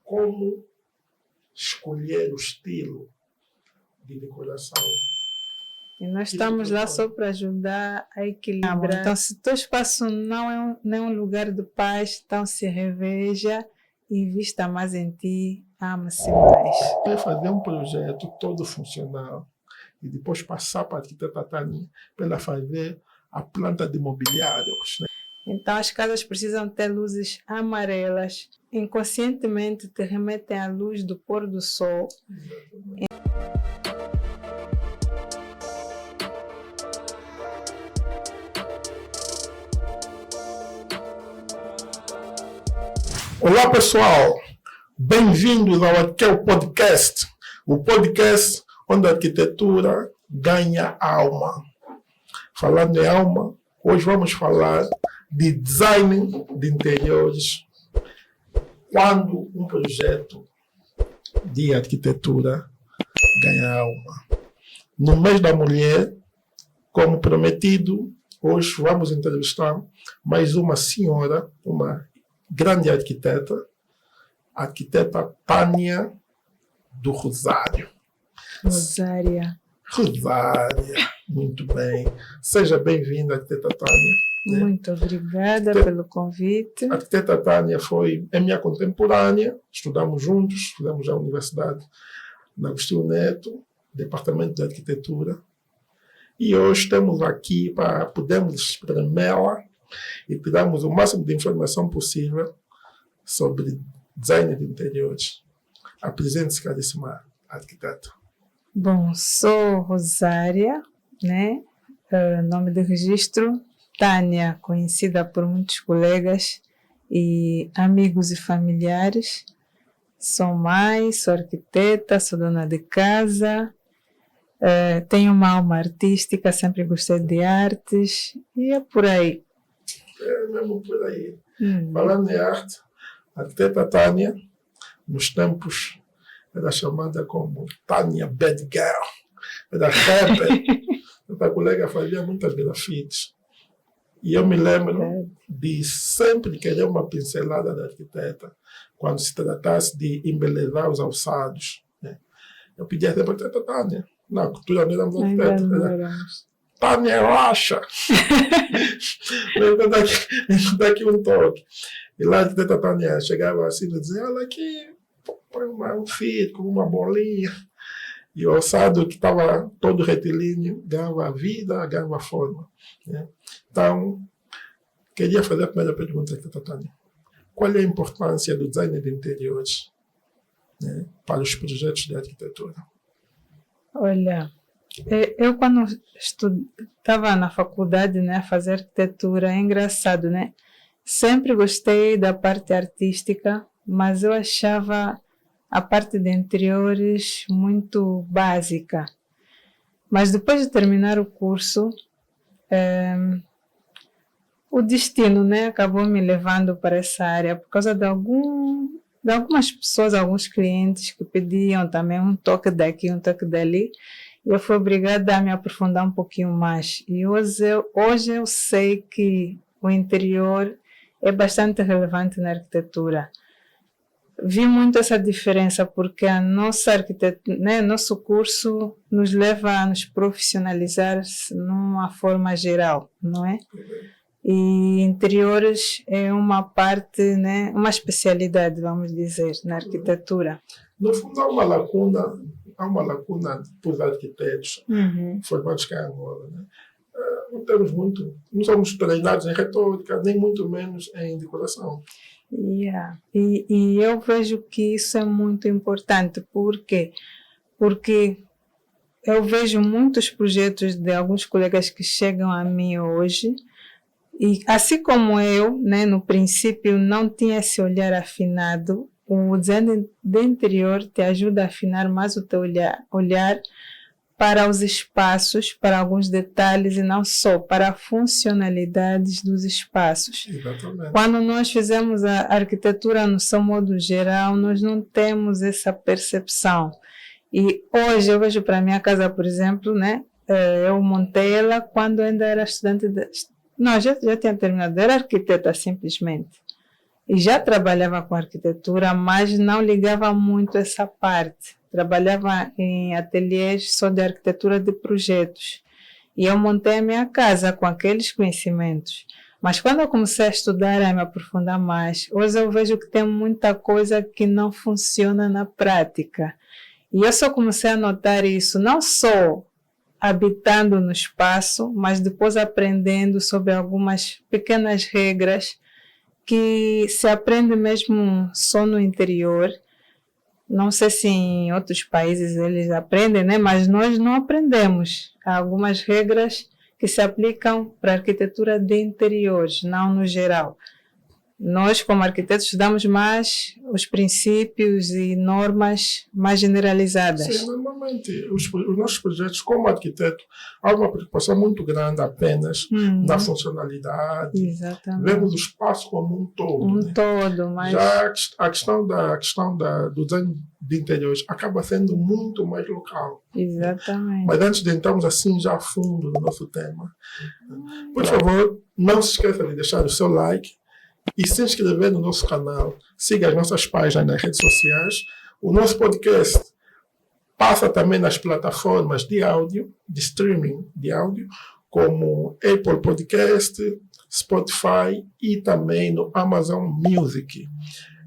como escolher o estilo de decoração. E nós estamos lá só para ajudar a equilibrar. Então, se teu espaço não é um lugar de paz, então se reveja e invista mais em ti, ama-se mais. É fazer um projeto todo funcional e depois passar para a arquiteta Tânia para ela fazer a planta de mobiliários. Né? Então, as casas precisam ter luzes amarelas, inconscientemente te remetem à luz do pôr do sol. Exatamente. Olá pessoal, bem-vindos ao Arqueu Podcast, o podcast onde a arquitetura ganha alma. Falando em alma, hoje vamos falar de design de interiores. Quando um projeto de arquitetura ganha alma. No mês da mulher, como prometido, hoje vamos entrevistar mais uma senhora, uma grande arquiteta, a arquiteta Tânia do Rosário. Rosária, muito bem. Seja bem-vinda, arquiteta Tânia. muito obrigada pelo convite. A arquiteta Tânia é minha contemporânea, estudamos juntos, fizemos a universidade na Agostinho Neto, departamento de arquitetura. E hoje estamos aqui para podermos espremê-la e te darmos o máximo de informação possível sobre design de interiores. Apresente-se, caríssima arquiteta. Bom, sou Rosária, né? Nome de registro, Tânia, conhecida por muitos colegas e amigos e familiares. Sou mãe, sou arquiteta, sou dona de casa, tenho uma alma artística, sempre gostei de artes e é por aí. É mesmo por aí. Falando em arte, a arquiteta Tânia, nos tempos, era chamada como Tânia Bad Girl. Era rapper. A colega fazia muitas grafites. E eu me lembro de sempre querer uma pincelada da arquiteta quando se tratasse de embelezar os alçados. Né? Eu pedia sempre a arquiteta Tânia. Na cultura não éramos arquitetos. Tânia, relaxa! Vem dar aqui um toque. E lá a arquiteta Tânia chegava assim e dizia, olha aqui, põe um fio com uma bolinha. E o alçado que estava todo retilíneo ganhava vida, ganhava forma. Né? Então, queria fazer a primeira pergunta, arquiteta Tânia. Qual é a importância do design de interiores, né, para os projetos de arquitetura? Olha, eu quando estava na faculdade, né, a fazer arquitetura, é engraçado, né? Sempre gostei da parte artística, mas eu achava a parte de interiores muito básica. Mas depois de terminar o curso, o destino, né, acabou me levando para essa área por causa de algumas pessoas, alguns clientes que pediam também um toque daqui, um toque dali. E eu fui obrigada a me aprofundar um pouquinho mais. E hoje eu sei que o interior é bastante relevante na arquitetura. Vi muito essa diferença porque a nossa arquitetura, né, nosso curso nos leva a nos profissionalizar numa forma geral, não é? E interiores é uma parte, né, uma especialidade, vamos dizer, na arquitetura. No fundo, há uma lacuna para os arquitetos formados cá em Angola. Né? Não somos treinados em retórica, nem muito menos em decoração. Yeah. E eu vejo que isso é muito importante. Por quê? Porque eu vejo muitos projetos de alguns colegas que chegam a mim hoje e, assim como eu, né, no princípio, não tinha esse olhar afinado, o design de interior te ajuda a afinar mais o teu olhar para os espaços, para alguns detalhes e não só para funcionalidades dos espaços. Exatamente. Quando nós fizemos a arquitetura no seu modo geral, nós não temos essa percepção. E hoje eu vejo para a minha casa, por exemplo, né, eu montei ela quando ainda era estudante não, já tinha terminado, era arquiteta simplesmente. e já trabalhava com arquitetura, mas não ligava muito essa parte. Trabalhava em ateliês só de arquitetura de projetos. E eu montei a minha casa com aqueles conhecimentos. Mas quando eu comecei a estudar e me aprofundar mais, hoje eu vejo que tem muita coisa que não funciona na prática. E eu só comecei a notar isso, não só habitando no espaço, mas depois aprendendo sobre algumas pequenas regras que se aprende mesmo só no interior. Não sei se em outros países eles aprendem, né? Mas nós não aprendemos. Há algumas regras que se aplicam para a arquitetura de interiores, não no geral. Nós, como arquitetos, estudamos mais os princípios e normas mais generalizadas. Sim, normalmente os nossos projetos, como arquiteto, há uma preocupação muito grande apenas na funcionalidade. Exatamente. Vemos o espaço como um todo. Um todo, mas... Já a questão do design de interiores acaba sendo muito mais local. Exatamente. Mas antes de entrarmos assim já a fundo no nosso tema, por favor, não se esqueça de deixar o seu like e se inscrever no nosso canal. Siga as nossas páginas nas redes sociais. O nosso podcast passa também nas plataformas de áudio, de streaming de áudio, como Apple Podcast, Spotify e também no Amazon Music.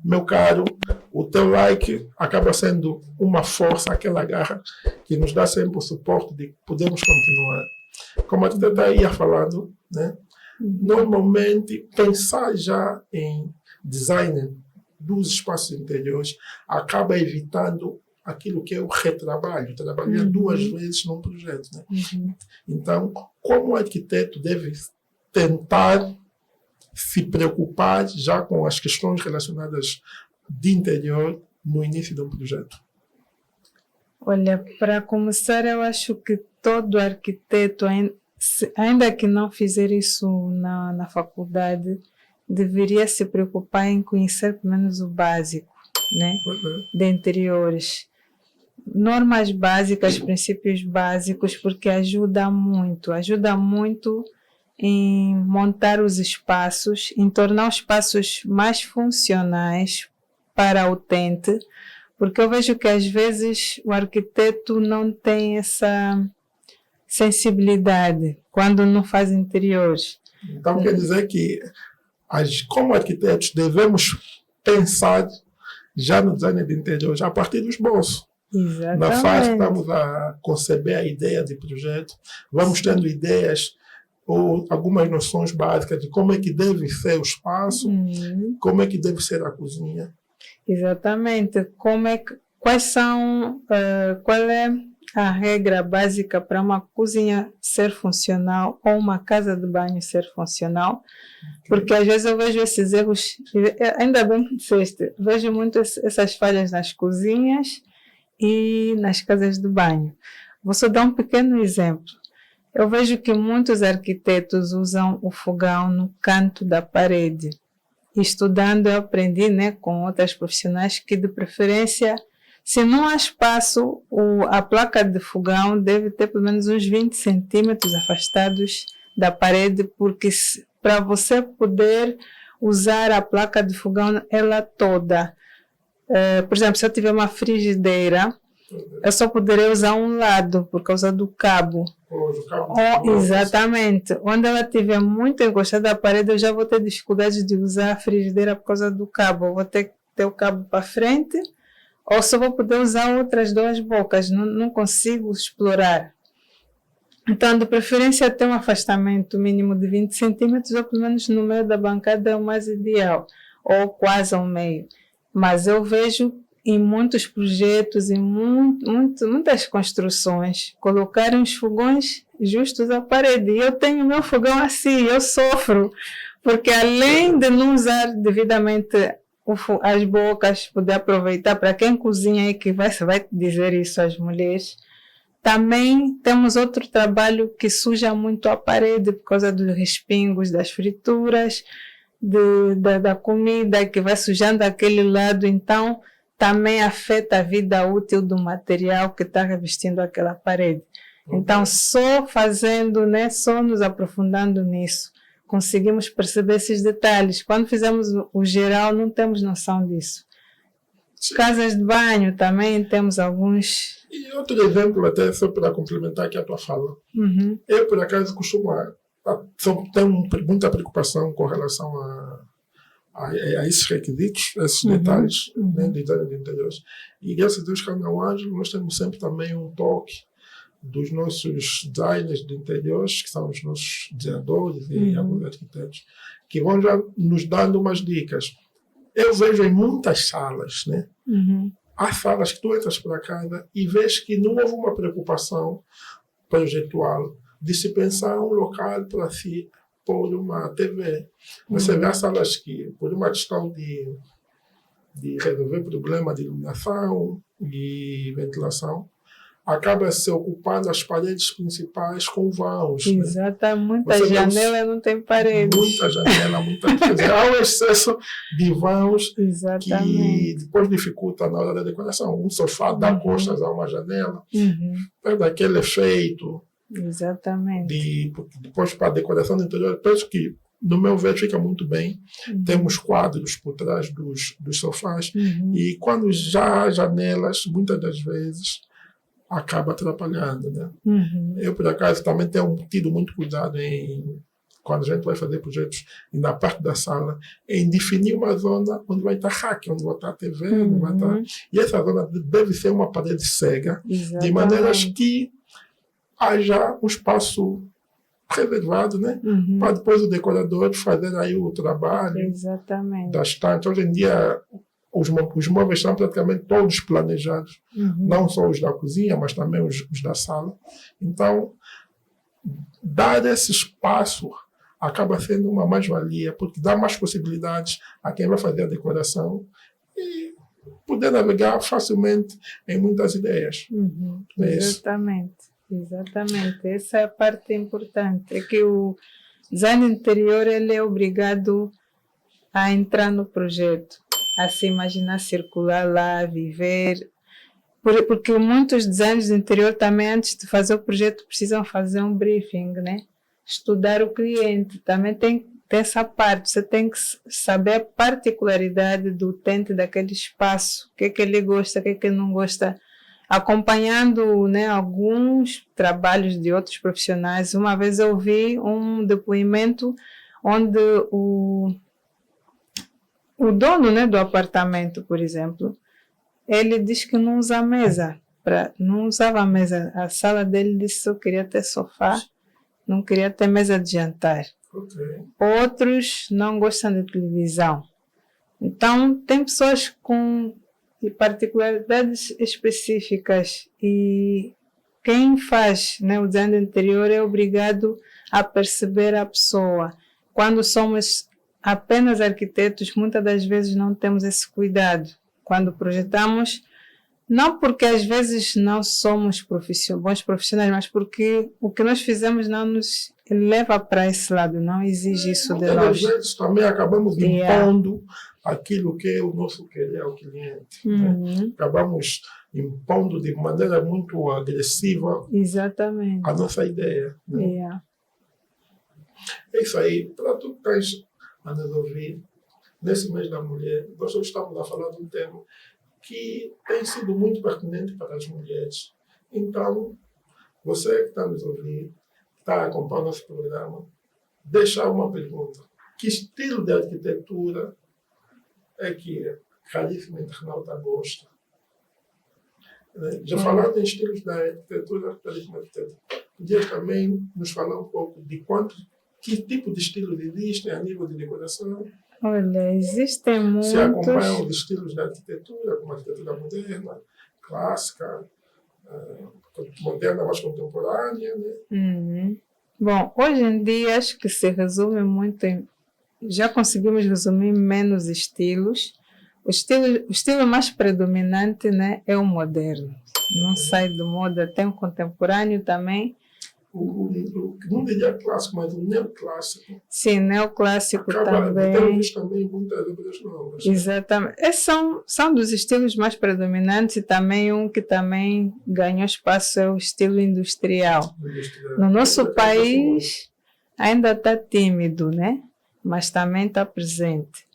Meu caro, o teu like acaba sendo uma força, aquela garra que nos dá sempre o suporte de podermos continuar. Como a Teta ia falando, né? Normalmente, pensar já em design dos espaços interiores acaba evitando aquilo que é o retrabalho, trabalhar duas vezes num projeto. Né? Então, como arquiteto deve tentar se preocupar já com as questões relacionadas de interior no início de um projeto? Olha, para começar, eu acho que todo arquiteto, ainda que não fizer isso na faculdade, deveria se preocupar em conhecer pelo menos o básico, né? De interiores. Normas básicas, princípios básicos, porque ajuda muito em montar os espaços, em tornar os espaços mais funcionais para o utente, porque eu vejo que às vezes o arquiteto não tem essa sensibilidade quando não faz interiores. Então quer dizer que como arquitetos devemos pensar já no design de interiores a partir do esboço. Exatamente. Na fase que estamos a conceber a ideia de projeto, vamos tendo ideias ou algumas noções básicas de como é que deve ser o espaço, como é que deve ser a cozinha. Exatamente. Qual é a regra básica para uma cozinha ser funcional ou uma casa de banho ser funcional? Porque às vezes eu vejo esses erros, ainda bem que disseste, vejo muito essas falhas nas cozinhas e nas casas de banho. Vou só dar um pequeno exemplo. Eu vejo que muitos arquitetos usam o fogão no canto da parede. Estudando, eu aprendi, né, com outras profissionais que, de preferência, se não há espaço, a placa de fogão deve ter pelo menos uns 20 centímetros afastados da parede, porque para você poder usar a placa de fogão ela toda. Por exemplo, se eu tiver uma frigideira, eu só poderia usar um lado por causa do cabo. Exatamente. Onde ela estiver muito encostada à parede, eu já vou ter dificuldade de usar a frigideira por causa do cabo. Eu vou ter que ter o cabo para frente, ou só vou poder usar outras duas bocas. Não consigo explorar. Então, de preferência, ter um afastamento mínimo de 20 centímetros, ou pelo menos no meio da bancada é o mais ideal, ou quase ao meio. Mas eu vejo em muitos projetos, em muitas construções, colocarem os fogões justos à parede. E eu tenho meu fogão assim, eu sofro, porque além de não usar devidamente as bocas, poder aproveitar, para quem cozinha aí que vai dizer isso às mulheres, também temos outro trabalho que suja muito a parede por causa dos respingos das frituras, da comida que vai sujando aquele lado, então também afeta a vida útil do material que está revestindo aquela parede. Então, só fazendo, né, só nos aprofundando nisso, conseguimos perceber esses detalhes. Quando fizemos o geral, não temos noção disso. Sim. Casas de banho também temos alguns. E outro exemplo, até só para complementar aqui a tua fala. Eu, por acaso, costumo tenho muita preocupação com relação a esses requisitos, esses detalhes, né, de design de interiores. E graças a Deus, cá na Ângelo, nós temos sempre também um toque dos nossos designers de interiores, que são os nossos desenhadores e alguns arquitetos, que vão já nos dando umas dicas. Eu vejo em muitas salas, né? Há salas que tu entras para casa e vês que não houve uma preocupação projetual de se pensar um local para se pôr uma TV. Você vê salas que, por uma questão de resolver problema de iluminação e ventilação, acaba se ocupando as paredes principais com vãos. Exato, muita janela não tem paredes. Muita janela, quer dizer, há um excesso de vãos que depois dificulta na hora da decoração. Um sofá dá costas a uma janela, perde aquele efeito. Exatamente. Depois, para a decoração do interior, penso que, no meu ver, fica muito bem. Temos quadros por trás dos sofás. E quando já há janelas, muitas das vezes, acaba atrapalhando, né? Eu, por acaso, também tenho tido muito cuidado quando a gente vai fazer projetos na parte da sala, em definir uma zona onde vai estar rack, onde vai estar a TV, onde vai estar... E essa zona deve ser uma parede cega, de maneiras que haja um espaço reservado, né? Para depois o decorador fazer aí o trabalho das tantas. Hoje em dia, os móveis são praticamente todos planejados, não só os da cozinha, mas também os da sala. Então, dar esse espaço acaba sendo uma mais-valia, porque dá mais possibilidades a quem vai fazer a decoração e poder navegar facilmente em muitas ideias. Exatamente. Essa é a parte importante. É que o design interior ele é obrigado a entrar no projeto, a se imaginar circular lá, viver. Porque muitos designers de interior também, antes de fazer o projeto, precisam fazer um briefing, né? Estudar o cliente. Também tem essa parte. Você tem que saber a particularidade do utente daquele espaço. O que é que ele gosta, o que é que ele não gosta. Acompanhando, né, alguns trabalhos de outros profissionais. Uma vez eu vi um depoimento onde o dono, né, do apartamento, por exemplo, ele diz que não usa mesa, não usava a mesa. A sala dele disse que só queria ter sofá, não queria ter mesa de jantar. Outros não gostam de televisão. Então, tem pessoas com particularidades específicas e quem faz, né, o design interior é obrigado a perceber a pessoa. Quando somos apenas arquitetos, muitas das vezes não temos esse cuidado. Quando projetamos, não porque às vezes não somos bons profissionais, mas porque o que nós fizemos não nos leva para esse lado, não exige isso de nós. Às vezes também acabamos impondo aquilo que é o nosso querer ao cliente. Né? Acabamos impondo de maneira muito agressiva a nossa ideia. Né? É isso aí. Para tu que estás a nos ouvir, nesse mês da mulher, nós estamos a falar de um tema que tem sido muito pertinente para as mulheres. Então, você que está nos ouvindo, está acompanhando nosso programa, deixa uma pergunta. Que estilo de arquitetura é que a caríssima internauta gosta? Já falando em estilos da arquitetura, caríssima arquitetura, podias também nos falar um pouco de que tipo de estilos existem a nível de decoração? Olha, existem muitos. Se acompanham os estilos da arquitetura, como a arquitetura moderna, clássica, moderna, mais contemporânea, né? Bom, hoje em dia acho que se resume muito já conseguimos resumir menos estilos. O estilo mais predominante, né, é o moderno. Não sai de moda, tem o contemporâneo também. Não diria clássico, mas o neoclássico. Sim, neoclássico também. Temos também muitas obras novas. Exatamente. Esses são dos estilos mais predominantes e também um que também ganhou espaço é o estilo industrial. No nosso país, ainda está tímido, né? Mas também está presente.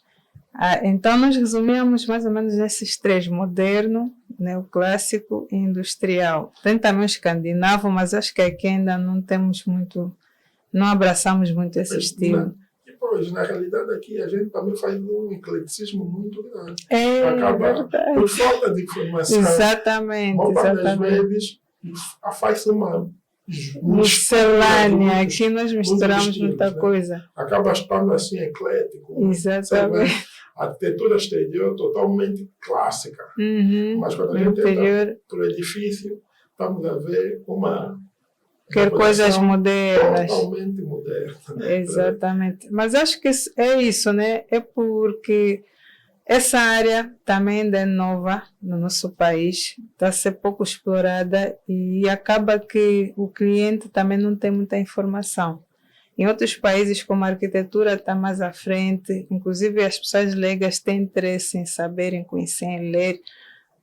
Então, nós resumimos mais ou menos nesses três: moderno, neoclássico e industrial. Tem também o escandinavo, mas acho que aqui ainda não temos muito, não abraçamos muito esse estilo. E, pois, na realidade, aqui a gente também faz um ecletismo muito grande. Acaba verdade. Por falta de informação. Exatamente. Muitas vezes faz uma miscelânea, aqui nós misturamos estilos, muita coisa. Acaba estando assim eclético. Exatamente. A arquitetura exterior totalmente clássica. Mas quando a gente entra para o edifício, estamos a ver uma quer coisas modernas. Totalmente moderna. Exatamente. Mas acho que é isso, né? É porque essa área também ainda é nova no nosso país, está a ser pouco explorada e acaba que o cliente também não tem muita informação. Em outros países, como a arquitetura está mais à frente, inclusive as pessoas leigas têm interesse em saber, em conhecer, em ler.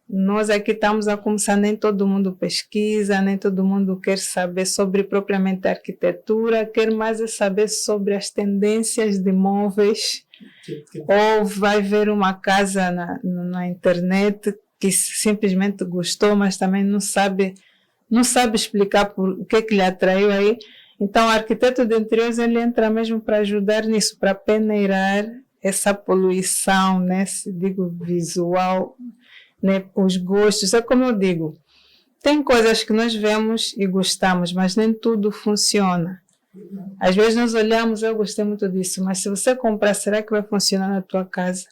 Nós aqui estamos a começar, nem todo mundo pesquisa, nem todo mundo quer saber sobre propriamente a arquitetura, quer mais é saber sobre as tendências de móveis, ou vai ver uma casa na internet que simplesmente gostou, mas também não sabe explicar o que lhe atraiu aí. Então, o arquiteto de interiores ele entra mesmo para ajudar nisso, para peneirar essa poluição, né, se digo visual, né, os gostos. É como eu digo, tem coisas que nós vemos e gostamos, mas nem tudo funciona. Às vezes nós olhamos, eu gostei muito disso, mas se você comprar, será que vai funcionar na tua casa?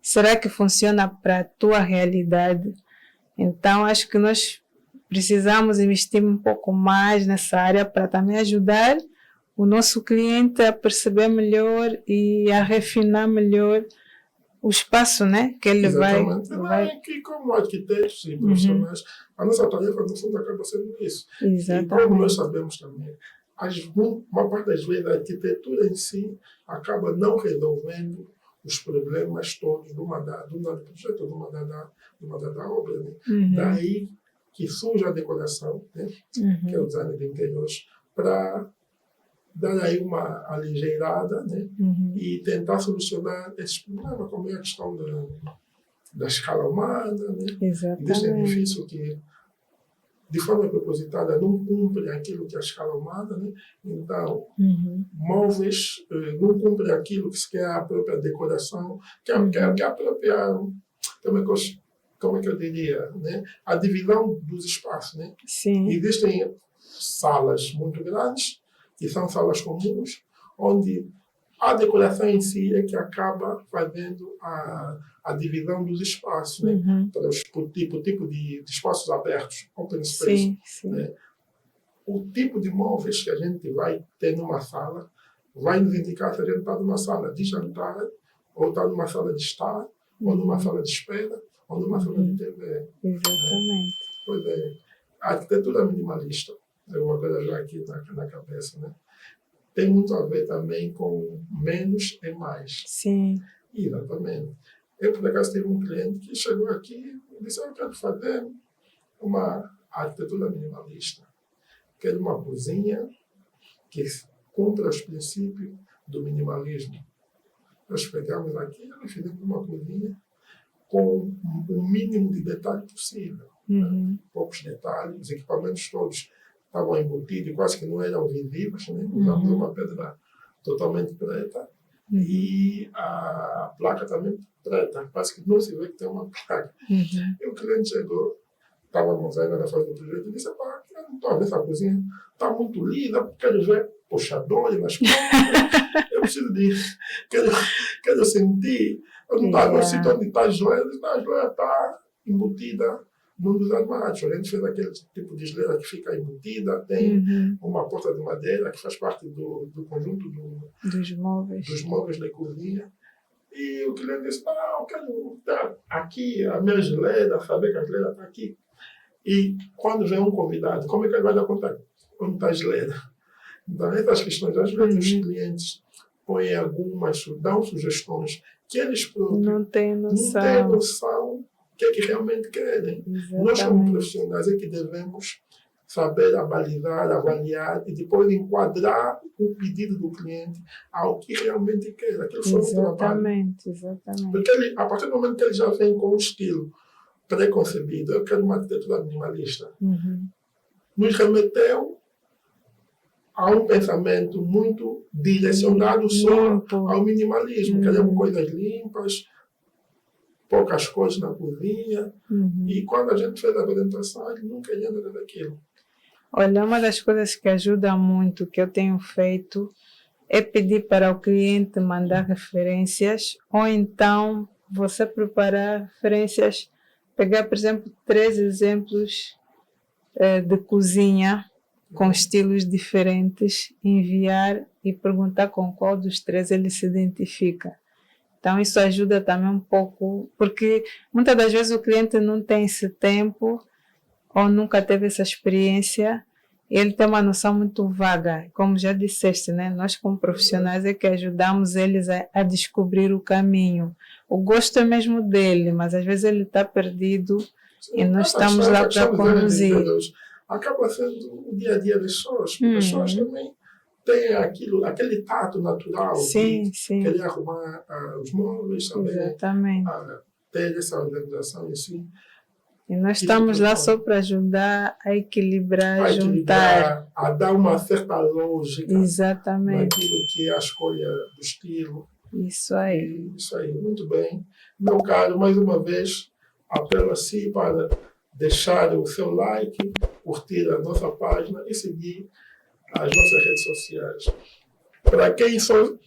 Será que funciona para a tua realidade? Então, acho que nós precisamos investir um pouco mais nessa área para também ajudar o nosso cliente a perceber melhor e a refinar melhor o espaço, né, que ele vai... Aqui, como arquitetos e profissionais, a nossa tarefa, no fundo, acaba sendo isso. Exatamente. E como nós sabemos também, uma parte das vezes a arquitetura em si acaba não resolvendo os problemas todos de uma dada projeto, de uma dada obra. Né? Daí que surge a decoração, né? Que é o design de interiores, para dar aí uma aligeirada, né? E tentar solucionar esses problemas, como é a questão da escala humana, né? Desse edifício que, de forma propositada, não cumpre aquilo que é a escala humana, né? Então, móveis não cumprem aquilo que se quer a própria decoração, que é a própria, como é que eu diria, né? A divisão dos espaços, né? Sim. Existem salas muito grandes, que são salas comuns, onde a decoração em si é que acaba fazendo a divisão dos espaços, né? Por tipo de espaços abertos, open space. Sim. Né? O tipo de móveis que a gente vai ter numa sala vai nos indicar se a gente está numa sala de jantar, ou está numa sala de estar, ou numa sala de espera, ou numa sala de TV. Exatamente. Pois é. A arquitetura minimalista, eu vou agora já aqui na cabeça, né? Tem muito a ver também com menos é mais. Sim. Exatamente. Eu, por acaso, tive um cliente que chegou aqui e disse: eu quero fazer uma arquitetura minimalista. Quero uma cozinha que cumpra os princípios do minimalismo. Nós pegamos aqui e fizemos uma cozinha com o mínimo de detalhe possível. Né? Poucos detalhes, os equipamentos todos estavam embutidos e quase que não eram visíveis. Né? Usamos uma pedra totalmente preta e a placa também preta, quase que não se vê que tem uma placa. E o cliente chegou, estávamos ainda na fase do projeto, e disse: eu não estou a ver essa cozinha, está muito linda, quero ver puxadores nas pontas, eu preciso de... Quero sentir, eu não estou gostando onde está a joelha está embutida num dos armários. A gente fez aquele tipo de geleira que fica embutida, tem uma porta de madeira que faz parte do conjunto dos móveis da cozinha. E o cliente disse: não, eu quero estar aqui, a minha geleira, saber que a geleira está aqui. E quando vem um convidado, como é que ele vai dar conta onde está a geleira? Então, essas questões, às vezes os clientes põem dão sugestões que eles próprios não têm noção do que é que realmente querem. Nós, como profissionais, é que devemos saber avaliar e depois enquadrar o pedido do cliente ao que realmente quer. Aquilo foi um trabalho. Exatamente. Porque a partir do momento que ele já vem com um estilo preconcebido, eu quero uma arquitetura minimalista, nos remeteu a um pensamento muito direcionado só ao minimalismo. Queremos coisas limpas, poucas coisas na cozinha. E quando a gente fez a apresentação, ele não queria nada daquilo. Olha, uma das coisas que ajuda muito, que eu tenho feito, é pedir para o cliente mandar referências, ou então você preparar referências, pegar, por exemplo, 3 exemplos de cozinha com estilos diferentes, enviar e perguntar com qual dos 3 ele se identifica. Então, isso ajuda também um pouco, porque muitas das vezes o cliente não tem esse tempo ou nunca teve essa experiência, e ele tem uma noção muito vaga. Como já disseste, né? Nós como profissionais é que ajudamos eles a descobrir o caminho. O gosto é mesmo dele, mas às vezes ele está perdido. Sim, e nós estamos lá para conduzir. Acaba sendo o dia a dia das pessoas. As pessoas também têm aquele tato natural de querer arrumar os móveis, saber ter essa organização em si. E nós estamos lá só para ajudar a equilibrar, juntar. A dar uma certa lógica. Exatamente. Naquilo que é a escolha do estilo. Isso aí. Isso aí, muito bem. Meu caro, mais uma vez, apelo a si para deixar o seu like, curtir a nossa página e seguir as nossas redes sociais. Para quem só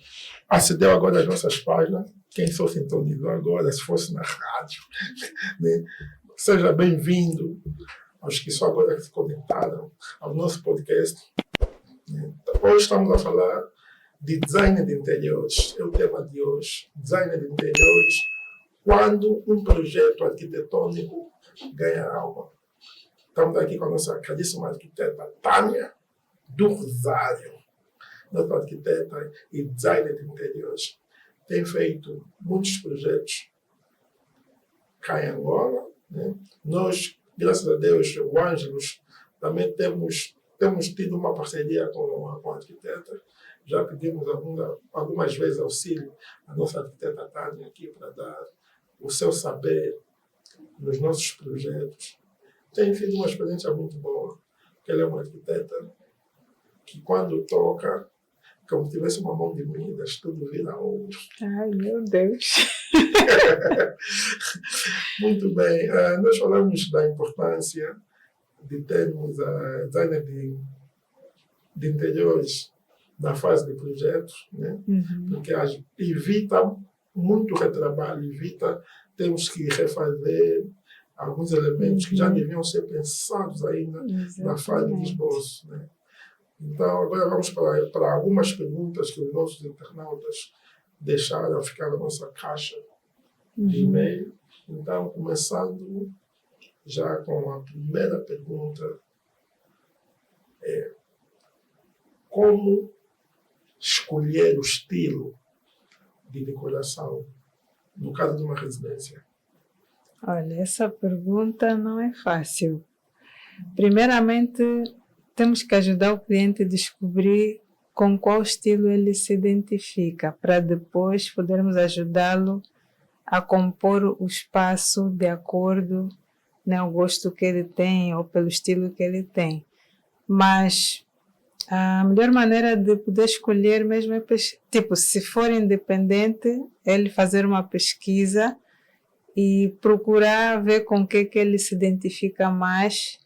acedeu agora às nossas páginas, quem só sintonizou agora, se fosse na rádio, né? Seja bem-vindo aos que só agora se conectaram ao nosso podcast. Hoje estamos a falar de design de interiores. É o tema de hoje. Design de interiores, quando um projeto arquitetônico ganha alma. Estamos aqui com a nossa caríssima arquiteta Tânia do Rosário, nossa arquiteta e designer de interiores. Tem feito muitos projetos cá em Angola. Né? Nós, graças a Deus, o Ângelos, também temos tido uma parceria com a arquiteta. Já pedimos algumas vezes auxílio à nossa arquiteta Tânia aqui para dar o seu saber nos nossos projetos. Tem sido uma experiência muito boa, porque ela é uma arquiteta que, quando toca, como se tivesse uma mão de Midas, tudo vira ouro. Ai, meu Deus! Muito bem. Nós falamos da importância de termos a designer de interiores na fase de projetos, né? Porque evita muito retrabalho, temos que refazer alguns elementos que já deviam ser pensados ainda na fase de esboço, né? Então, agora vamos para algumas perguntas que os nossos internautas deixaram ficar na nossa caixa de e-mail. Então, começando já com a primeira pergunta, como escolher o estilo de decoração no caso de uma residência? Olha, essa pergunta não é fácil. Primeiramente, temos que ajudar o cliente a descobrir com qual estilo ele se identifica, para depois podermos ajudá-lo a compor o espaço de acordo, né, ao gosto que ele tem ou pelo estilo que ele tem. Mas a melhor maneira de poder escolher mesmo é, se for independente, ele fazer uma pesquisa e procurar ver com o que ele se identifica mais.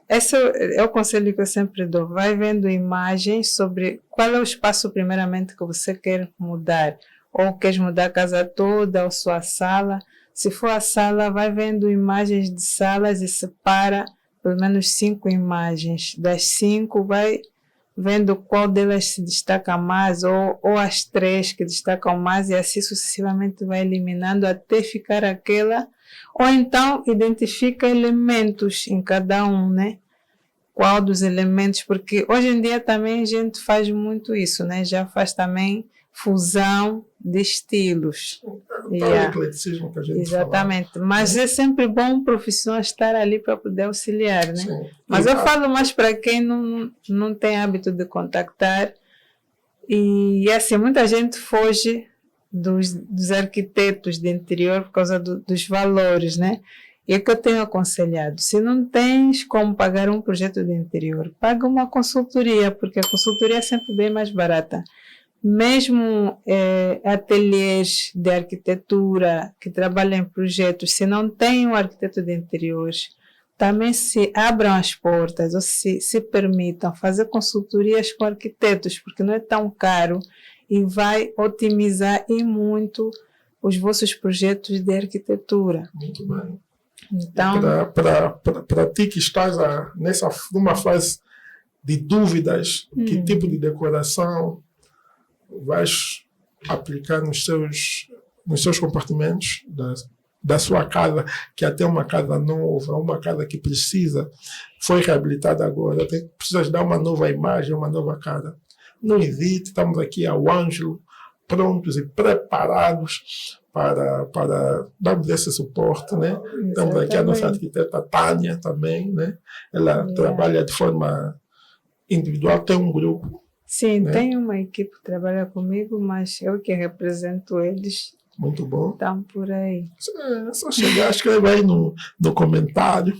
Esse é o conselho que eu sempre dou. Vai vendo imagens sobre qual é o espaço primeiramente que você quer mudar. Ou queres mudar a casa toda ou sua sala. Se for a sala, vai vendo imagens de salas e separa pelo menos 5 imagens. Das 5, vai vendo qual delas se destaca mais ou as 3 que destacam mais, e assim sucessivamente vai eliminando até ficar aquela. Ou então identifica elementos em cada um, né? Qual dos elementos, porque hoje em dia também a gente faz muito isso, né? Já faz também fusão de estilos. Yeah. ecleticismo que a gente Exatamente, mas é sempre bom um profissional estar ali para poder auxiliar, né? Sim. Mas eu falo mais para quem não tem hábito de contactar e assim, muita gente foge dos arquitetos de interior por causa dos valores, né? E é que eu tenho aconselhado, se não tens como pagar um projeto de interior, paga uma consultoria, porque a consultoria é sempre bem mais barata. Mesmo ateliês de arquitetura que trabalham em projetos, se não tem um arquiteto de interiores, também se abram as portas ou se permitam fazer consultorias com arquitetos, porque não é tão caro e vai otimizar e muito os vossos projetos de arquitetura. Muito bem. Então, para ti que estás numa fase de dúvidas, que tipo de decoração vais aplicar nos seus compartimentos da sua casa, que até uma casa nova, uma casa que foi reabilitada agora, precisas dar uma nova imagem, uma nova cara. Não hesite, estamos aqui ao Ângelo, prontos e preparados para darmos esse suporte, né? Exatamente. Temos aqui a nossa arquiteta Tânia também, né? Ela trabalha de forma individual, tem um grupo. Sim, né? tem uma equipe que trabalha comigo, mas eu que represento eles. Muito bom. Estão por aí. É só chegar, escreve aí no comentário.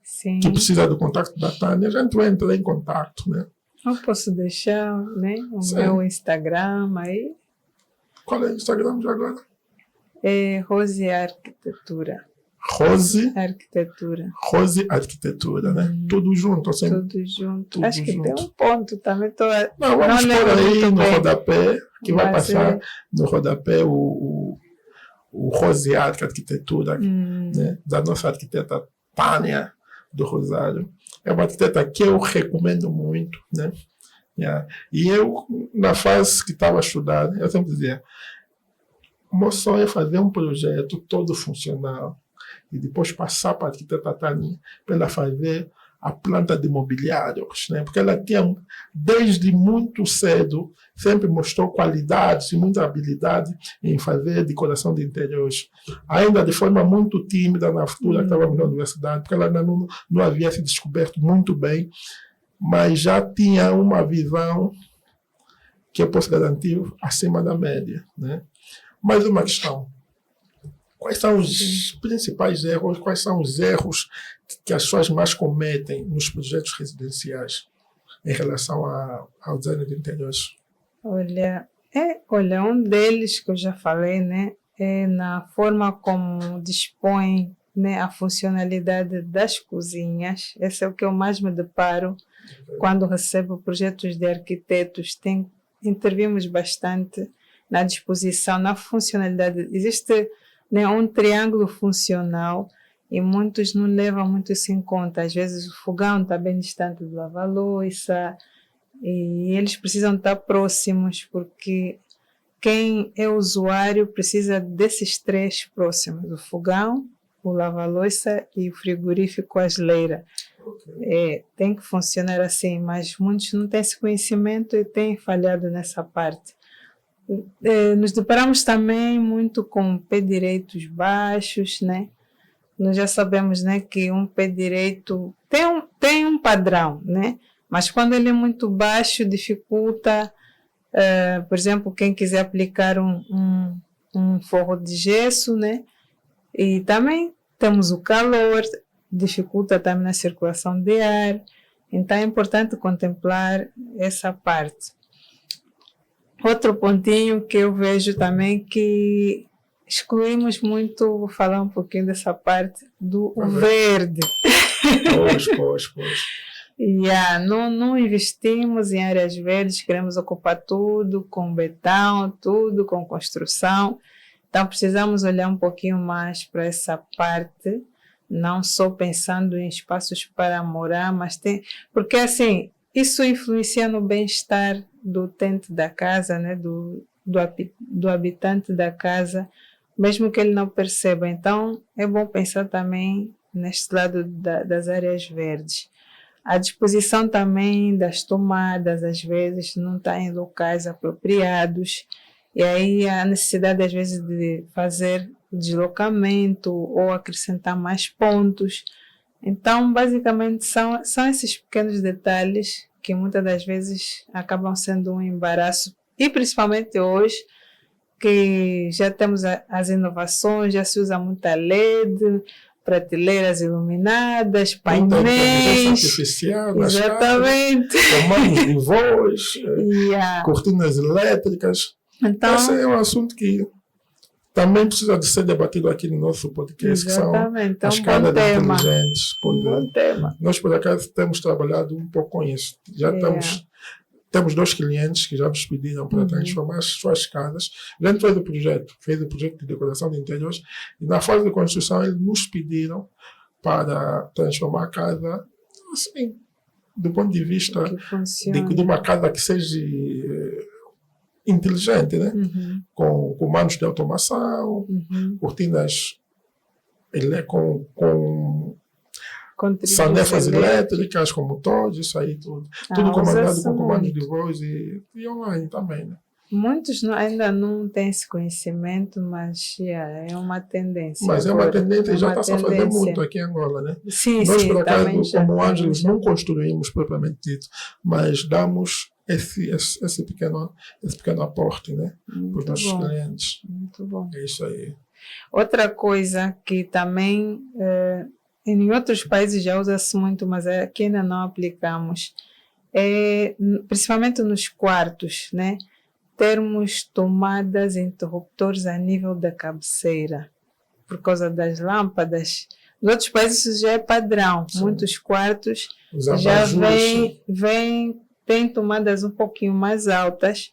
Sim. Que precisa do contato da Tânia, a gente vai entrar em contato, né? Eu posso deixar, né, o Sim. meu Instagram aí. Qual é o Instagram de agora? É Rose Arquitetura. Rose Arquitetura, né? Tudo junto, assim. Tudo junto. Tudo Acho que junto. tem um ponto também. Não, vamos pôr aí no rodapé, que vai Mas passar no rodapé o Rose Arquitetura, né? Da nossa arquiteta Tânia do Rosário. É uma arquiteta que eu recomendo muito, né? E eu, na fase que estava estudando, eu sempre dizia, o meu sonho é fazer um projeto todo funcional e depois passar para a arquiteta Tânia para ela fazer a planta de mobiliários, né? Porque ela tinha, desde muito cedo, sempre mostrou qualidades e muita habilidade em fazer decoração de interiores. Ainda de forma muito tímida na altura que estávamos na universidade, porque ela ainda não havia se descoberto muito bem, mas já tinha uma visão que eu posso garantir acima da média, né? Mais uma questão. Quais são os principais erros, quais são os erros que as pessoas mais cometem nos projetos residenciais em relação ao design de interiores? Olha, um deles que eu já falei, né, é na forma como dispõe, né, a funcionalidade das cozinhas. Esse é o que eu mais me deparo quando recebo projetos de arquitetos. Intervimos bastante na disposição, na funcionalidade. Existe, né, um triângulo funcional e muitos não levam muito isso em conta. Às vezes o fogão está bem distante do lava-louça e eles precisam estar próximos, porque quem é usuário precisa desses três próximos: o fogão, o lava-louça e o frigorífico, a geleira. Tem que funcionar assim, mas muitos não têm esse conhecimento e têm falhado nessa parte. Nos deparamos também muito com pé direitos baixos, né? Nós já sabemos, né, que um pé direito tem um padrão, né? Mas quando ele é muito baixo, dificulta, por exemplo, quem quiser aplicar um forro de gesso, né? E também temos o calor, dificulta também na circulação de ar. Então é importante contemplar essa parte. Outro pontinho que eu vejo também que excluímos muito, vou falar um pouquinho dessa parte do verde. Pois. Não investimos em áreas verdes, queremos ocupar tudo com betão, tudo com construção. Então precisamos olhar um pouquinho mais para essa parte, não só pensando em espaços para morar, mas porque assim, isso influencia no bem-estar do utente da casa, né? do habitante da casa, mesmo que ele não perceba. Então, é bom pensar também neste lado das áreas verdes. A disposição também das tomadas, às vezes, não está em locais apropriados E aí a necessidade, às vezes, de fazer deslocamento ou acrescentar mais pontos. Então, basicamente, são esses pequenos detalhes que muitas das vezes acabam sendo um embaraço. E principalmente hoje, que já temos as inovações, já se usa muita LED, prateleiras iluminadas, Muita inteligência painéis. artificial nas Exatamente. casas, comandos de voz, Yeah. cortinas elétricas. Então, Esse é um assunto que também precisa de ser debatido aqui no nosso podcast, que são exatamente, é as um bom casas tema. inteligentes. Um bom tema. Nós, por acaso, temos trabalhado um pouco com isso. Já temos 2 clientes que já nos pediram para transformar as suas casas. A gente fez o projeto de decoração de interiores, e na fase de construção eles nos pediram para transformar a casa, assim, do ponto de vista Que funciona. de uma casa que seja inteligente, né? Com comandos de automação, cortinas com sanefas elétricas, com motores, isso aí tudo. Tudo comandado com comandos de voz e online também, né? Muitos ainda não têm esse conhecimento, mas é uma tendência. Mas agora. é uma tendência e já está a fazer tendência. muito aqui em Angola, né? Sim, Nós, sim, por acaso, também já como Ângelos, temos. não construímos propriamente dito, mas damos esse pequeno aporte, né? Para os Muito nossos bom, clientes. muito bom. É isso aí. Outra coisa que também em outros países já usa-se muito, mas aqui ainda não aplicamos, é principalmente nos quartos, né? Termos tomadas e interruptores a nível da cabeceira, por causa das lâmpadas. Nos outros países isso já é padrão. Sim. Muitos quartos Os já abajures, têm tomadas um pouquinho mais altas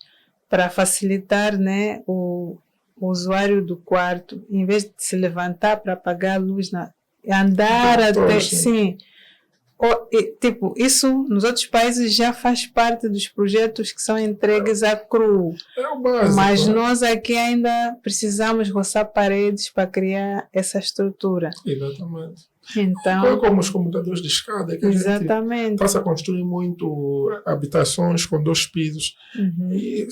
para facilitar, né, o usuário do quarto, em vez de se levantar para apagar a luz, andar até... Sim. Tipo, isso nos outros países já faz parte dos projetos que são entregues a cru. É o básico. Mas nós aqui ainda precisamos roçar paredes para criar essa estrutura. Exatamente. Então, Foi como os computadores de escada, que a exatamente. gente passa a construir muito habitações com 2 pisos. E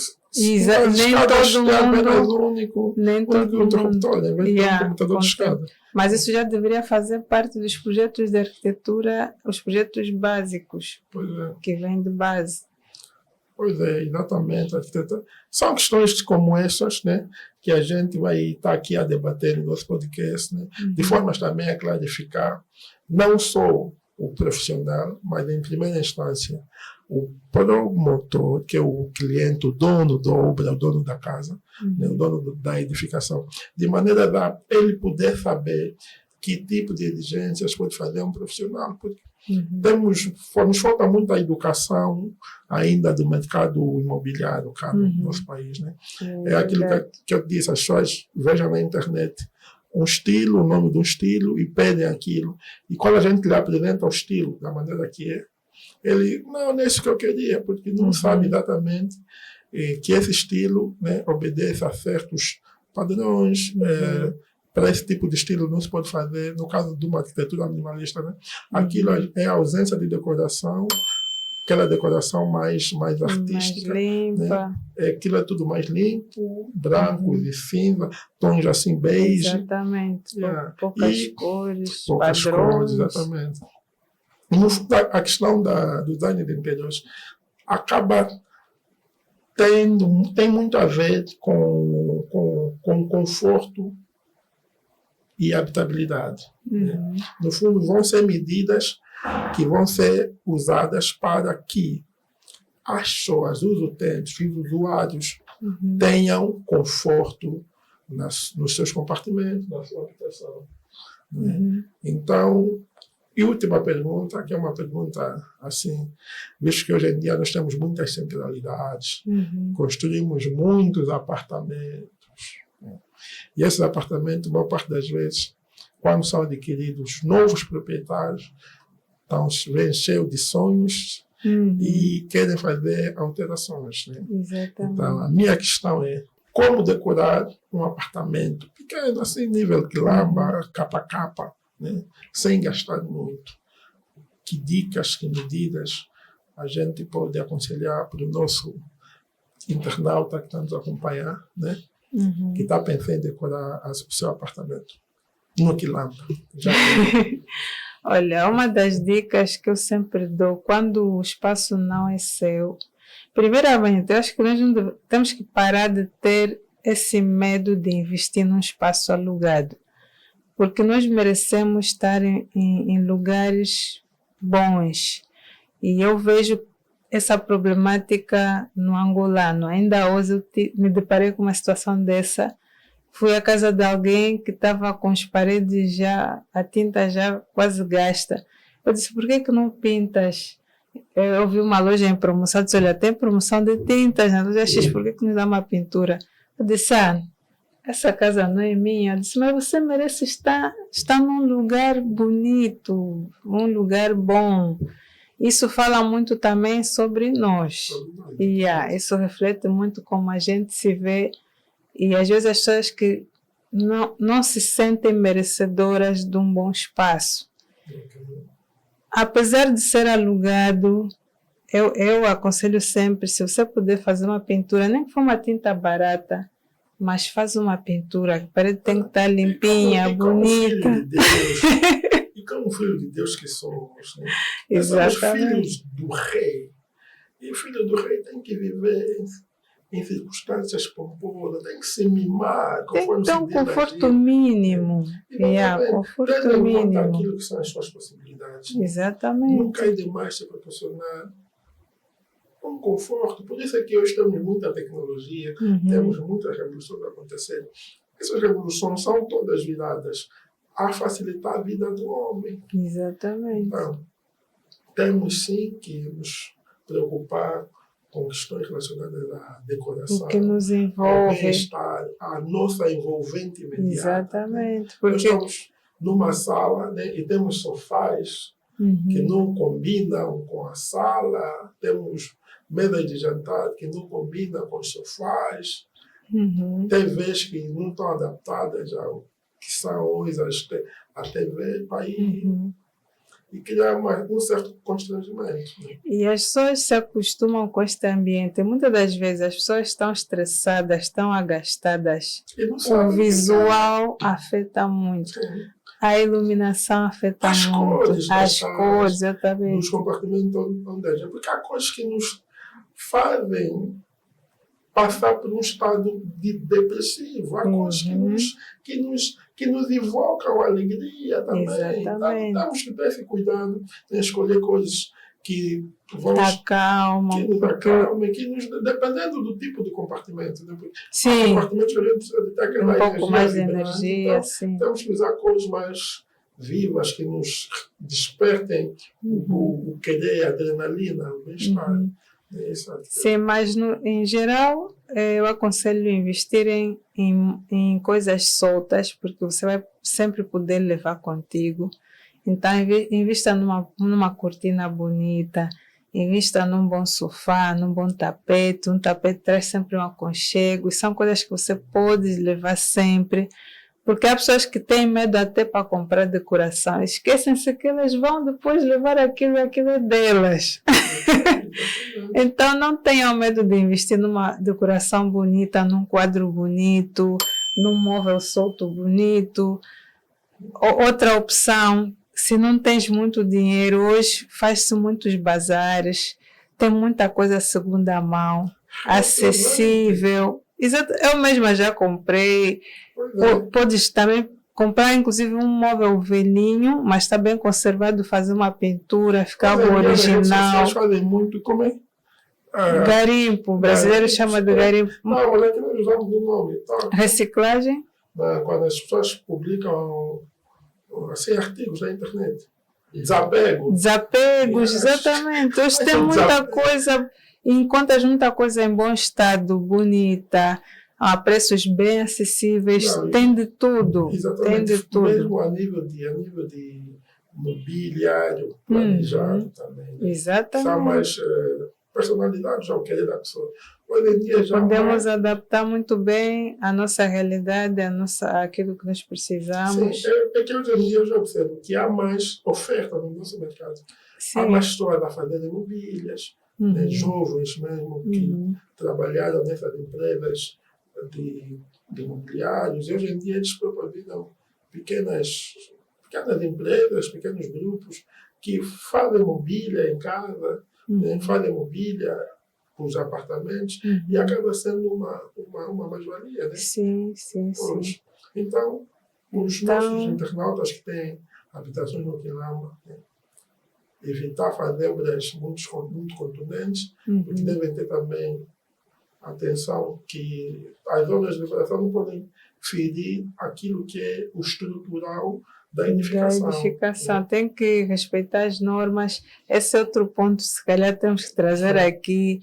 nem todo mundo, nem todo mundo. Interruptor, né? Um computador de escada. Mas isso já deveria fazer parte dos projetos de arquitetura, os projetos básicos, que vêm de base. Pois é, exatamente. São questões como essas, né, que a gente vai estar aqui a debater no nosso podcast, né, de formas também a clarificar não só o profissional, mas em primeira instância o promotor, que é o cliente, o dono da obra, o dono da casa, né, o dono da edificação, de maneira a ele poder saber que tipo de exigências pode fazer um profissional. Porque nos falta muita educação ainda do mercado imobiliário cá no nosso país, né? É aquilo que eu disse, as pessoas vejam na internet um estilo, o nome de um estilo e pedem aquilo. E quando a gente lhe apresenta o estilo da maneira que é, ele, não é isso que eu queria, porque não sabe exatamente que esse estilo, né, obedece a certos padrões. Para esse tipo de estilo não se pode fazer, no caso de uma arquitetura minimalista, né? Aquilo é a ausência de decoração, aquela decoração mais artística. Mais limpa. Né? Aquilo é tudo mais limpo, branco e cinza, tons assim beige. Exatamente. Poucas cores, padrões. Cores, exatamente. No fundo, a questão do design de interiores acaba tem muito a ver com conforto e habitabilidade. Né? No fundo, vão ser medidas que vão ser usadas para que as pessoas, os utentes, os usuários tenham conforto nos seus compartimentos, na sua habitação. Né? Então, e última pergunta, que é uma pergunta assim, visto que hoje em dia nós temos muitas centralidades, construímos muitos apartamentos, né? E esses apartamentos, a maior parte das vezes, quando são adquiridos, novos proprietários estão cheios de sonhos e querem fazer alterações. Né? Exatamente. Então, a minha questão é como decorar um apartamento pequeno, assim, nível quilamba, capa a capa, né? Sem gastar muito. Que dicas, que medidas a gente pode aconselhar para o nosso internauta que está nos acompanhar, né? Que está pensando em decorar o seu apartamento no Quilamba. Olha, uma das dicas que eu sempre dou, quando o espaço não é seu, primeiramente, eu acho que nós temos que parar de ter esse medo de investir num espaço alugado, porque nós merecemos estar em lugares bons. E eu vejo essa problemática no angolano. Ainda hoje eu me deparei com uma situação dessa. Fui à casa de alguém que estava com as paredes já, a tinta já quase gasta. Eu disse, por que não pintas? Eu vi uma loja em promoção, eu disse, olha, tem promoção de tintas na loja X, por que não dá uma pintura? Eu disse, essa casa não é minha. Eu disse, mas você merece estar num lugar bonito, um lugar bom. Isso fala muito também sobre nós. E isso reflete muito como a gente se vê. E às vezes as pessoas que não se sentem merecedoras de um bom espaço. Apesar de ser alugado, eu aconselho sempre, se você puder fazer uma pintura, nem que for uma tinta barata, mas faz uma pintura, a parede tem que estar limpinha, bonita. E como filho de Deus que somos, né? Exatamente. Somos filhos do rei. E o filho do rei tem que viver em circunstâncias pomposas, tem que se mimar. Tem que ter um conforto mínimo. Conforto tendo em conta mínimo. aquilo que são as suas possibilidades. Exatamente. Nunca é demais se proporcionar um conforto. Por isso é que hoje temos muita tecnologia, temos muitas revoluções acontecendo. Essas revoluções são todas viradas a facilitar a vida do homem. Exatamente. Então, temos sim que nos preocupar com questões relacionadas à decoração, o que nos ao envolve. bem-estar, a nossa envolvente imediata. Exatamente. Né? Porque... Nós estamos numa sala, né, e temos sofás que não combinam com a sala, temos mesas de jantar que não combinam com os sofás, TVs que não estão adaptadas ao que são hoje a TV para ir. E criar um certo constrangimento. Né? E as pessoas se acostumam com este ambiente. Muitas das vezes as pessoas estão estressadas, estão agastadas. O visual afeta muito. Sim. A iluminação afeta muito. As cores, exatamente. Nos compartimentos onde a gente. Porque há coisas que nos fazem passar por um estado depressivo. Há coisas que nos evocam alegria também. Exatamente. Então, temos que ter esse cuidado em escolher coisas que vão acalmam, que nos acalmem, dependendo do tipo de compartimento. Né? Sim. Compartimentos que a gente precisa de ter aquela um pouco mais de vibrante, energia. então, sim. Temos que usar cores mais vivas, que nos despertem o querer, a adrenalina, o bem-estar. Sim, mas em geral eu aconselho investir em coisas soltas, porque você vai sempre poder levar contigo. Então invista numa cortina bonita, invista num bom sofá, num bom tapete. Um tapete traz sempre um aconchego, e são coisas que você pode levar sempre. Porque há pessoas que têm medo até para comprar decoração. Esquecem-se que elas vão depois levar aquilo delas. Então não tenham medo de investir numa decoração bonita, num quadro bonito, num móvel solto bonito. Outra opção, se não tens muito dinheiro, hoje faz-se muitos bazares, tem muita coisa segunda mão, acessível. Exato, eu mesma já comprei. Podes também comprar, inclusive, um móvel velhinho, mas está bem conservado, fazer uma pintura, ficar algo original. Fazem muito, como é? Garimpo, o brasileiro chama de garimpo. Não, mas é que nós usamos o nome. Tá? Reciclagem? Quando as pessoas publicam assim, artigos na internet. Desapegos, exatamente. Hoje tem muita coisa, encontras muita coisa em bom estado, bonita, a preços bem acessíveis, tem de tudo. Exatamente. Tem de tudo. Mesmo a nível de mobiliário planejado também. Né? Exatamente. São mais personalidades ao querer da pessoa. Hoje em dia já podemos adaptar muito bem a nossa realidade, aquilo que nós precisamos. Sim, é que hoje em dia eu já observo que há mais oferta no nosso mercado. Sim. Há mais pessoas a fazer mobílias, né, jovens mesmo, que trabalharam nessas empresas de imobiliários. E hoje em dia eles proporcionam pequenas empresas, pequenos grupos que fazem mobília em casa, né, fazem mobília para os apartamentos e acaba sendo uma mais-valia. Né? Sim. Então, os nossos internautas que têm habitações no Quilamba, né, evitar fazer obras muito contundentes, porque devem ter também atenção que as obras de reparação não podem ferir aquilo que é o estrutural da edificação. Né? Tem que respeitar as normas. Esse é outro ponto, se calhar temos que trazer aqui.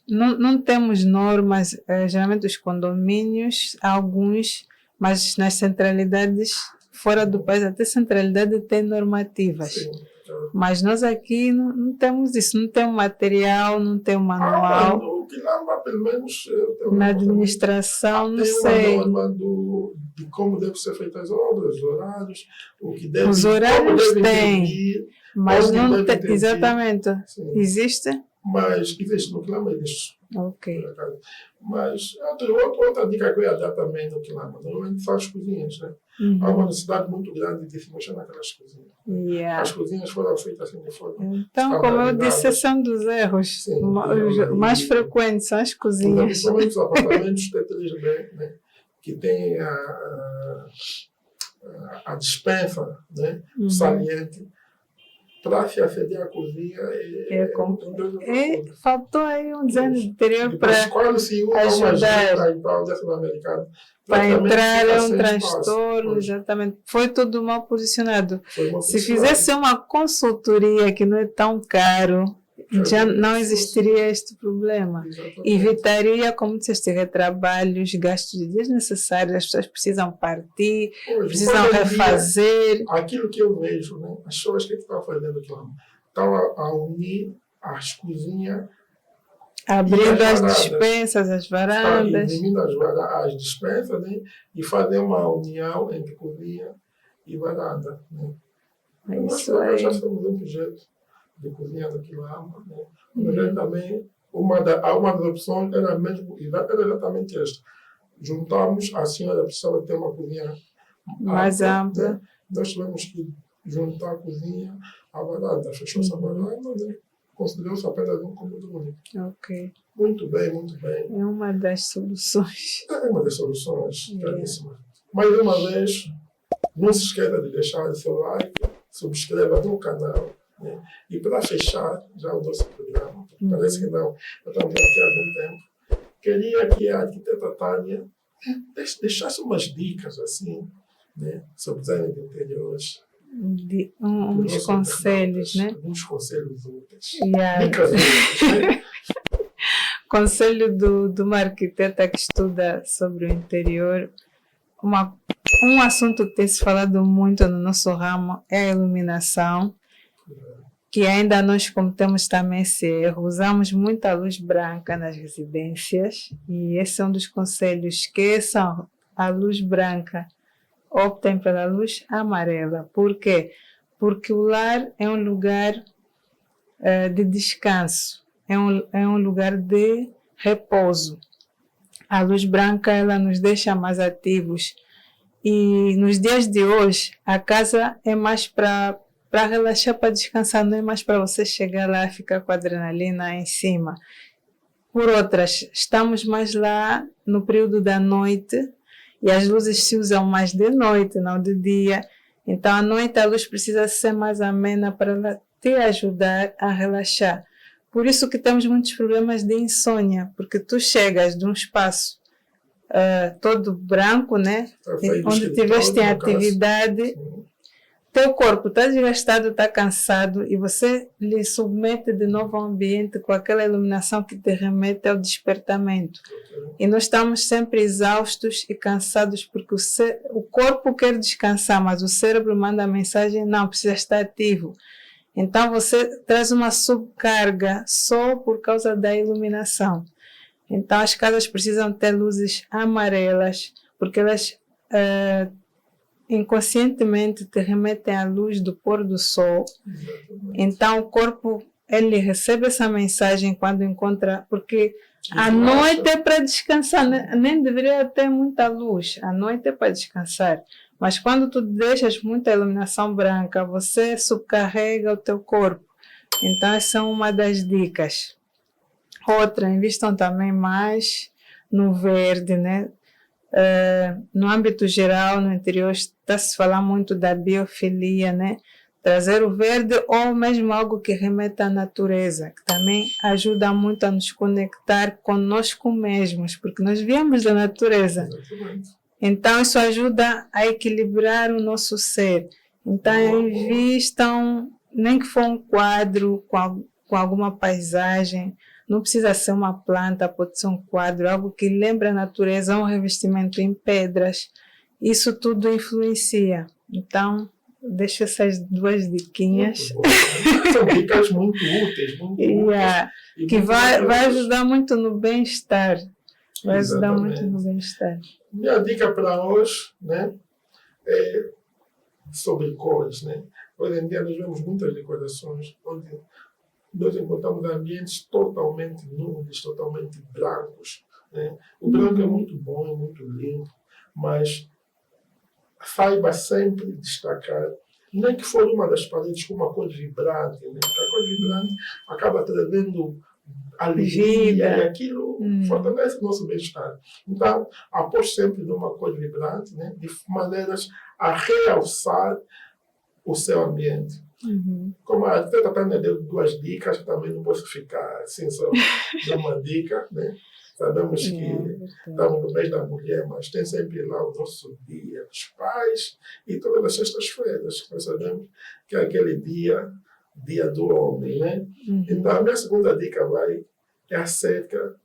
Não temos normas, geralmente os condomínios, alguns, mas nas centralidades, fora do país, até centralidade tem normativas. Sim. Mas nós aqui não temos isso, não tem material, não tem manual. O Quilamba, pelo menos, na administração, não sei. Tem uma norma de como devem ser feitas as obras, os horários, o que deve, os horários tem, mas não tem. Exatamente. Sim. Existe? Mas existe no Quilamba, existe. Ok. Mas outra dica que eu ia dar também no Quilamba, normalmente são as cozinhas, né? Há uma necessidade muito grande de se mexer naquelas cozinhas. Yeah. As cozinhas foram feitas assim de forma. Então, como eu disse, são dos erros. Sim, os mais frequentes são as cozinhas. Principalmente os apartamentos T3B, né? Que têm a dispensa, né? Saliente. Para se aceder à cozinha faltou aí um design de interior para ajudar. Para entrar é um transtorno, exatamente. Foi tudo mal posicionado. Se fizesse uma consultoria que não é tão caro, já não existiria este problema. Exatamente. Evitaria, como disseste, retrabalhos, gastos desnecessários, as pessoas precisam partir, precisam refazer. Aquilo que eu vejo, né? As pessoas que estão fazendo aquilo, estão a unir as cozinhas, abrindo as dispensas, as varandas. Eliminando as dispensas, né? E fazer uma união entre cozinha e varanda. Né? Isso aí. Já somos um projeto de cozinha do Quilamba. Né? Também, uma das opções era exatamente esta. Juntamos, a senhora precisava ter uma cozinha mais ampla. Né? Nós tivemos que juntar a cozinha à varanda. Fechou-se a varanda, né? Considerou-se apenas um cômodo único. Ok. Muito bem, muito bem. É uma das soluções. É uma das soluções, caríssima. Mais uma vez, não se esqueça de deixar o seu like, subscreva no canal. Né? E para fechar já o nosso programa, parece que não, já estamos aqui há algum tempo, queria que a arquiteta Tânia deixasse umas dicas assim, né, sobre design de interiores. Uns conselhos, né? Alguns conselhos úteis. Yeah. Dicas úteis, né? Conselho de uma arquiteta que estuda sobre o interior. Um assunto que tem se falado muito no nosso ramo é a iluminação, que ainda nós cometemos também esse erro. Usamos muita luz branca nas residências e esse é um dos conselhos, esqueçam a luz branca, optem pela luz amarela. Por quê? Porque o lar é um lugar de descanso, é um lugar de repouso. A luz branca ela nos deixa mais ativos e nos dias de hoje a casa é mais para relaxar, para descansar, não é mais para você chegar lá e ficar com a adrenalina em cima. Por outras, estamos mais lá no período da noite e as luzes se usam mais de noite, não de dia. Então, à noite a luz precisa ser mais amena para ela te ajudar a relaxar. Por isso que temos muitos problemas de insônia, porque tu chegas de um espaço todo branco, né? Onde tiveste em atividade, teu corpo está desgastado, está cansado e você lhe submete de novo ao ambiente com aquela iluminação que te remete ao despertamento. E nós estamos sempre exaustos e cansados porque o corpo quer descansar, mas o cérebro manda a mensagem, não, precisa estar ativo. Então você traz uma subcarga só por causa da iluminação. Então as casas precisam ter luzes amarelas, porque elas inconscientemente te remetem à luz do pôr do sol. Então o corpo ele recebe essa mensagem quando encontra, porque a noite é para descansar, nem deveria ter muita luz, a noite é para descansar. Mas quando tu deixas muita iluminação branca, você subcarrega o teu corpo. Então, essa é uma das dicas. Outra, invistam também mais no verde, né? No âmbito geral, no interior, está-se falar muito da biofilia, né? Trazer o verde ou mesmo algo que remeta à natureza, que também ajuda muito a nos conectar conosco mesmos, porque nós viemos da natureza. Exatamente. Então, isso ajuda a equilibrar o nosso ser. Então, invistam, nem que for um quadro com alguma paisagem, não precisa ser uma planta, pode ser um quadro, algo que lembra a natureza, um revestimento em pedras. Isso tudo influencia. Então, deixo essas 2 diquinhas. São dicas muito úteis, muito úteis. Que vai ajudar muito no bem-estar. Vai ajudar muito no bem-estar. Minha dica para hoje, né, é sobre cores, né? Hoje em dia nós vemos muitas decorações onde nós encontramos ambientes totalmente nulos, totalmente brancos, né? O branco é muito bom, é muito limpo, mas saiba sempre destacar, nem que for uma das paredes com uma cor vibrante, né? Porque a cor vibrante acaba trazendo alegria e aquilo fortalece o nosso bem-estar. Então, aposto sempre numa cor vibrante, né? De maneiras a realçar o seu ambiente. Como a Teta Tânia deu 2 dicas, eu também não posso ficar assim só de uma dica, né? Sabemos que estamos no mês da mulher, mas tem sempre lá o nosso dia dos pais e todas as sextas-feiras, que nós sabemos que é aquele dia do homem, né? Então, a minha segunda dica é acerca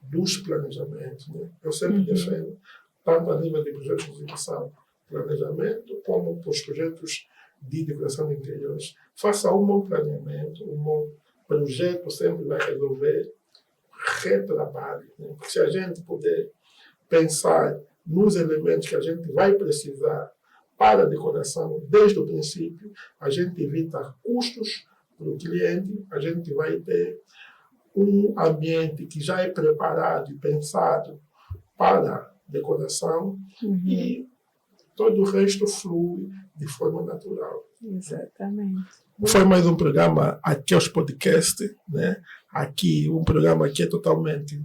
dos planejamentos, né? Eu sempre defendo, tanto a nível de projetos de educação, planejamento, como para os projetos de decoração de interiores. Faça um bom planeamento, um bom projeto sempre vai resolver retrabalho, né? Porque se a gente puder pensar nos elementos que a gente vai precisar para a decoração desde o princípio, a gente evita custos para o cliente, a gente vai ter um ambiente que já é preparado e pensado para decoração e todo o resto flui de forma natural. Exatamente. Foi mais um programa aqui aos podcasts, né? Aqui um programa que é totalmente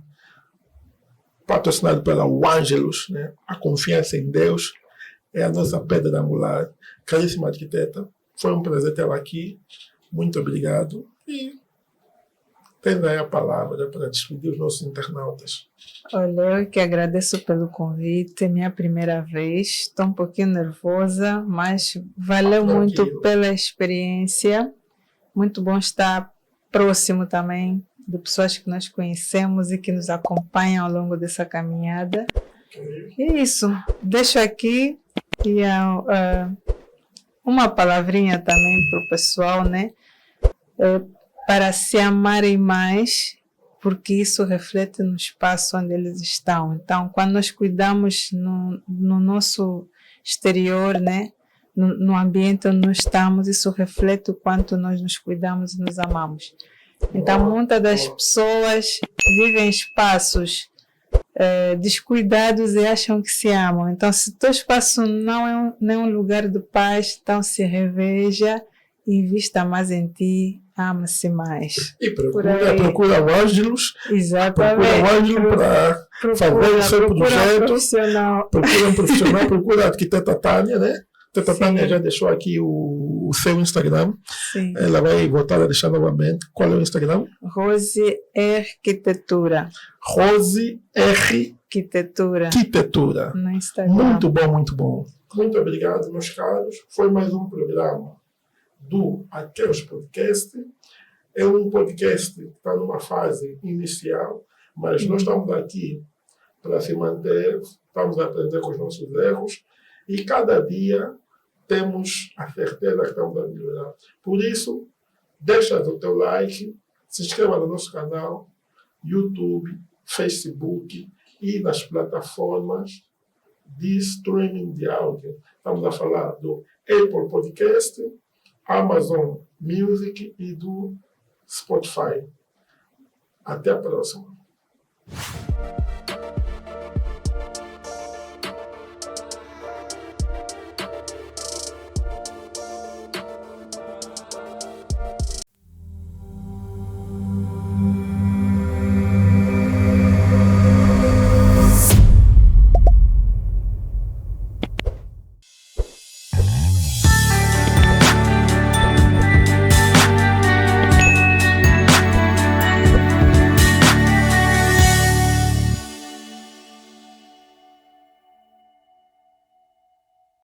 patrocinado pela Angelus, né? A confiança em Deus é a nossa pedra angular. Caríssima arquiteta, foi um prazer tê-la aqui. Muito obrigado. E tendo aí a palavra para despedir os nossos internautas. Olha, eu que agradeço pelo convite, minha primeira vez. Estou um pouquinho nervosa, mas valeu muito pela experiência. Muito bom estar próximo também de pessoas que nós conhecemos e que nos acompanham ao longo dessa caminhada. E é isso. Deixo aqui uma palavrinha também para o pessoal, né? Para se amarem mais, porque isso reflete no espaço onde eles estão. Então, quando nós cuidamos no nosso exterior, né? No ambiente onde nós estamos, isso reflete o quanto nós nos cuidamos e nos amamos. Então, muitas das pessoas vivem em espaços descuidados e acham que se amam. Então, se teu espaço não é um lugar de paz, então se reveja, invista mais em ti, ama-se mais. E procura o Angelus. Exatamente. Procura o Angelus para fazer o seu projeto. Procura um profissional, procura a arquiteta Tânia, né? A arquiteta Tânia já deixou aqui o seu Instagram. Sim. Ela vai voltar a deixar novamente. Qual é o Instagram? Rose Arquitetura. Rose Arquitetura. No Instagram. Muito bom, muito bom. Muito obrigado, meus caros. Foi mais um programa do Aqueles Podcast. É um podcast que está numa fase inicial, mas nós estamos aqui para se manter, estamos a aprender com os nossos erros e cada dia temos a certeza que estamos a melhorar. Por isso, deixa o teu like, se inscreva no nosso canal, YouTube, Facebook e nas plataformas de streaming de áudio. Estamos a falar do Apple Podcast, Amazon Music e do Spotify. Até a próxima.